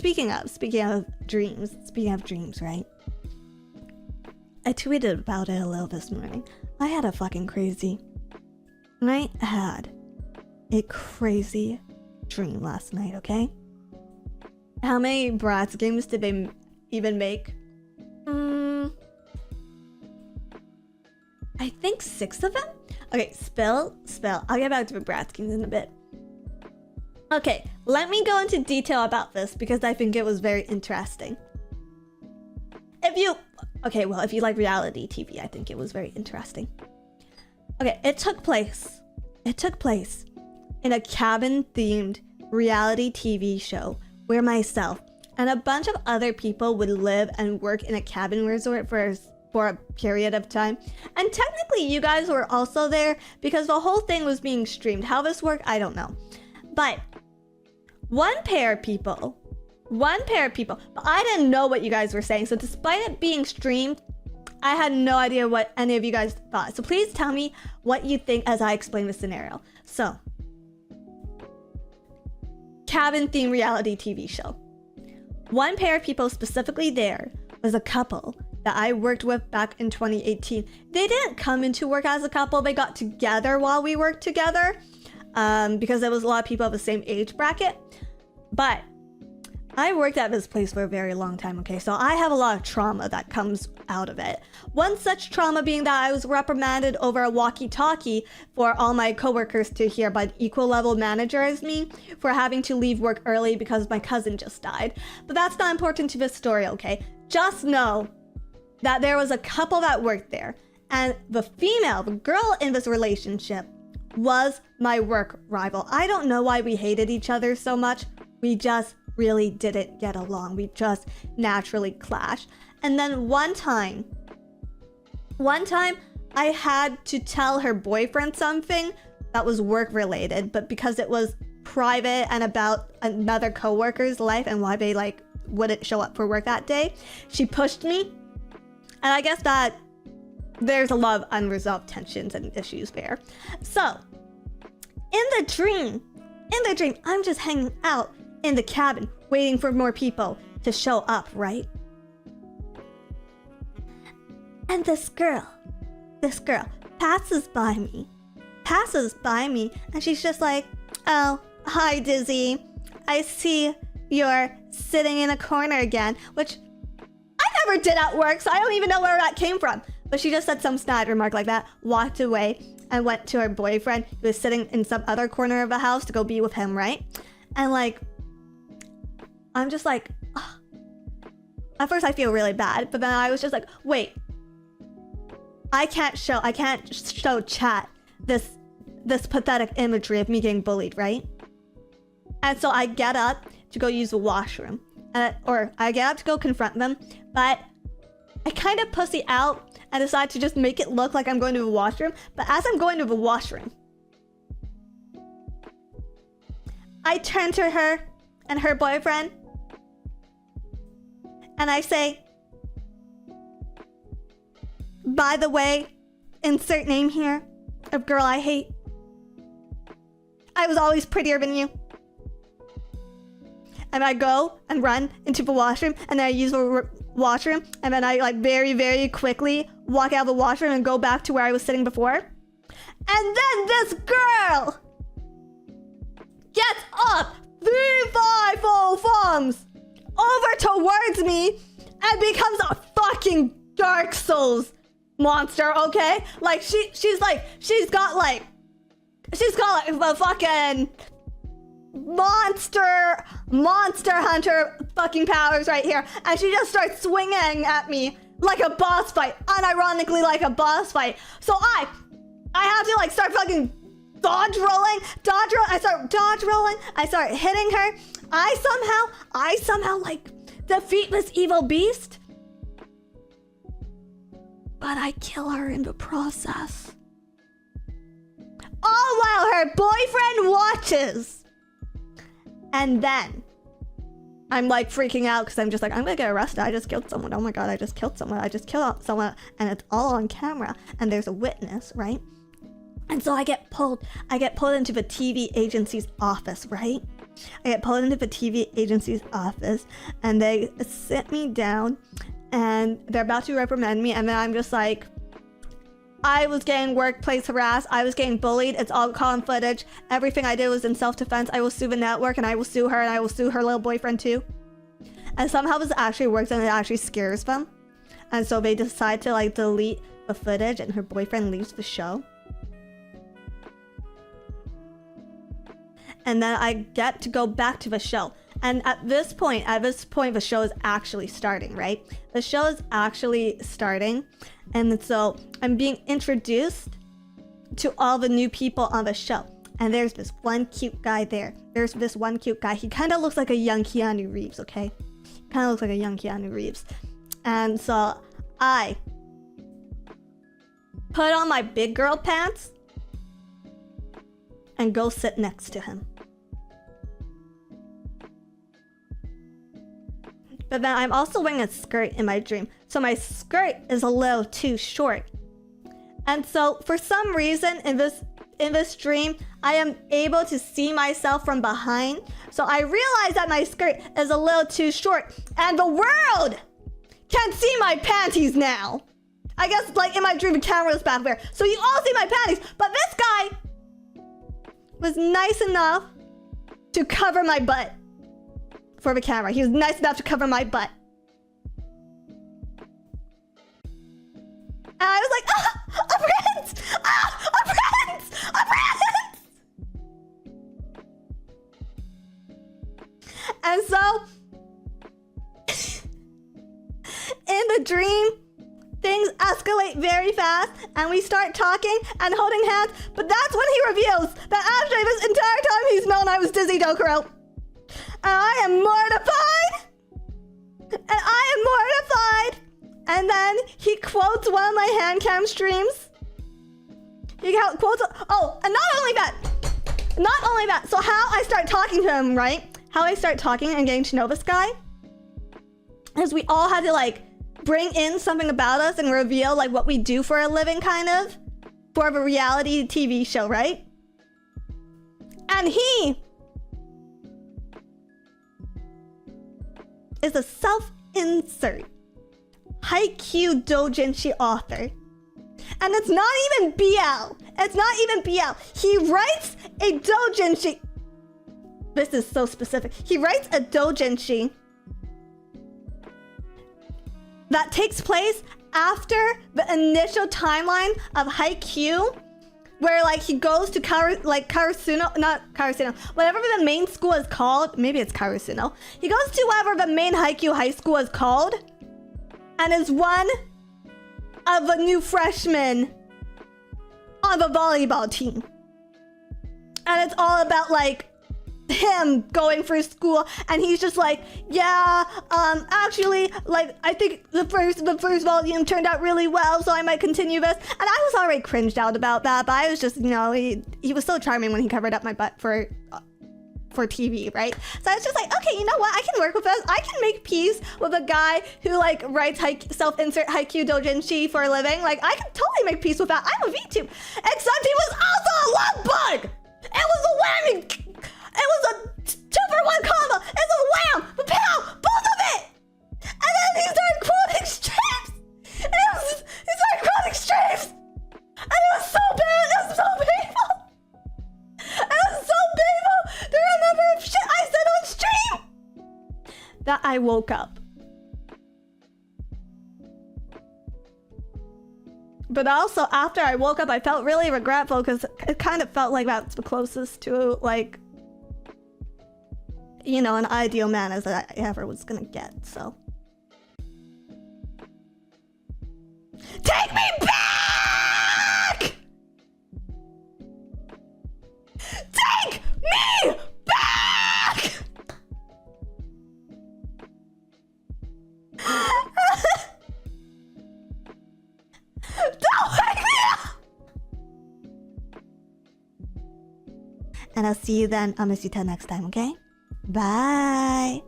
speaking of dreams, right? I tweeted about it a little this morning. I had a crazy dream last night, okay? How many Bratz games did they even make? I think 6 of them? Okay, spill. I'll get back to the Bratz games in a bit. Okay, let me go into detail about this because I think it was very interesting. If you like reality TV, I think it was very interesting. Okay, it took place in a cabin-themed reality TV show where myself and a bunch of other people would live and work in a cabin resort for a period of time. And technically you guys were also there because the whole thing was being streamed. How this worked, I don't know. But one pair of people, but I didn't know what you guys were saying. So despite it being streamed, I had no idea what any of you guys thought. So please tell me what you think as I explain the scenario. So, cabin-themed reality TV show. One pair of people specifically there was a couple that I worked with back in 2018. They didn't come into work as a couple. They got together while we worked together because there was a lot of people of the same age bracket. But I worked at this place for a very long time, okay? So I have a lot of trauma that comes out of it. One such trauma being that I was reprimanded over a walkie-talkie for all my coworkers to hear by an equal level manager as me for having to leave work early because my cousin just died. But that's not important to this story, okay? Just know that there was a couple that worked there, and the girl in this relationship was my work rival. I don't know why we hated each other so much. We just really didn't get along. We just naturally clashed. And then one time I had to tell her boyfriend something that was work related, but because it was private and about another coworker's life and why they wouldn't show up for work that day, she pushed me. And I guess that there's a lot of unresolved tensions and issues there. So in the dream, I'm just hanging out in the cabin waiting for more people to show up, right? And this girl passes by me, and she's just like, "Oh, hi Dizzy, I see you're sitting in a corner again," which I never did at work, so I don't even know where that came from. But she just said some snide remark like that, walked away, and went to her boyfriend who was sitting in some other corner of the house to go be with him, right? And I'm just like, ugh. At first I feel really bad, but then I was just like, wait, I can't show chat this pathetic imagery of me getting bullied, right? And so I get up to go use the washroom, or I get up to go confront them, but I kind of pussy out and decide to just make it look like I'm going to the washroom. But as I'm going to the washroom, I turn to her and her boyfriend, and I say, "By the way, insert name here of girl I hate. I was always prettier than you." And I go and run into the washroom, and then I use the washroom, and then I very, very quickly walk out of the washroom and go back to where I was sitting before. And then this girl gets up 3-5 thumbs over towards me and becomes a fucking Dark Souls monster, okay? She's got the fucking monster hunter fucking powers right here, and she just starts swinging at me like a boss fight, unironically like a boss fight. So I have to start fucking dodge rolling. I start dodge rolling. I start hitting her. I somehow defeat this evil beast, but I kill her in the process. All while her boyfriend watches. And then I'm freaking out because I'm just I'm gonna get arrested. I just killed someone. Oh my god, I just killed someone. And it's all on camera and there's a witness, right? And so I get pulled into the TV agency's office, right? I get pulled into the TV agency's office, and they sit me down, and they're about to reprimand me, and then I'm just like, I was getting workplace harassed. I was getting bullied. It's all caught on footage. Everything I did was in self-defense. I will sue the network, and I will sue her, and I will sue her little boyfriend too. And somehow this actually works, and it actually scares them. And so they decide to like delete the footage, and her boyfriend leaves the show. And then I get to go back to the show. And at this point, the show is actually starting, right? The show is actually starting. And so I'm being introduced to all the new people on the show. And there's this one cute guy there. There's this one cute guy. He kind of looks like a young Keanu Reeves, okay? Kind of looks like a young Keanu Reeves. And so I put on my big girl pants and go sit next to him. But then I'm also wearing a skirt in my dream. So my skirt is a little too short. And so for some reason in this dream, I am able to see myself from behind. So I realize that my skirt is a little too short. And the world can see my panties now. I guess like in my dream, the camera was back there. So you all see my panties. But this guy was nice enough to cover my butt. For the camera. He was nice enough to cover my butt. And I was like, ah, a prince! Ah, a prince! A prince! And so, in the dream, things escalate very fast, and we start talking and holding hands, but that's when he reveals that actually this entire time he's known I was Dizzy Dokuro. And I am mortified. And I am mortified. And then he quotes one of my hand cam streams. He quotes, oh, and not only that. So how I start talking to him, right? How I start talking and getting to know this guy is we all had to like bring in something about us and reveal like what we do for a living, kind of, for a reality TV show, right? And he is a self-insert Haikyuu doujinshi author. And it's not even BL. It's not even BL. He writes a doujinshi. This is so specific. He writes a doujinshi that takes place after the initial timeline of Haikyuu, where like he goes to Karasuno, whatever the main school is called. Maybe it's Karasuno. He goes to whatever the main Haikyuu high school is called, and is one of the new freshmen on the volleyball team. And it's all about like him going through school, and he's just like, yeah, actually, like, I think the first volume turned out really well, so I might continue this. And I was already cringed out about that, but I was just, you know, he was so charming when he covered up my butt for TV, right? So I was just like, okay, you know what? I can work with this. I can make peace with a guy who like writes self-insert Haikyuu doujinshi for a living. Like, I can totally make peace with that. I'm a VTube. Except he was also a lovebug. It was a whammy. It was a 2-for-1 combo. It's a wham, a pow, both of it. And then he started quoting streams. He started quoting streams. And it was so bad. It was so painful. It was so painful to remember shit I said on stream that I woke up. But also, after I woke up, I felt really regretful because it kind of felt like that's the closest to, like, you know, an ideal man as I ever was gonna get, so. Take me back! Take me back! Don't wake me up! And I'll see you then. I'll miss you till next time, okay? Bye!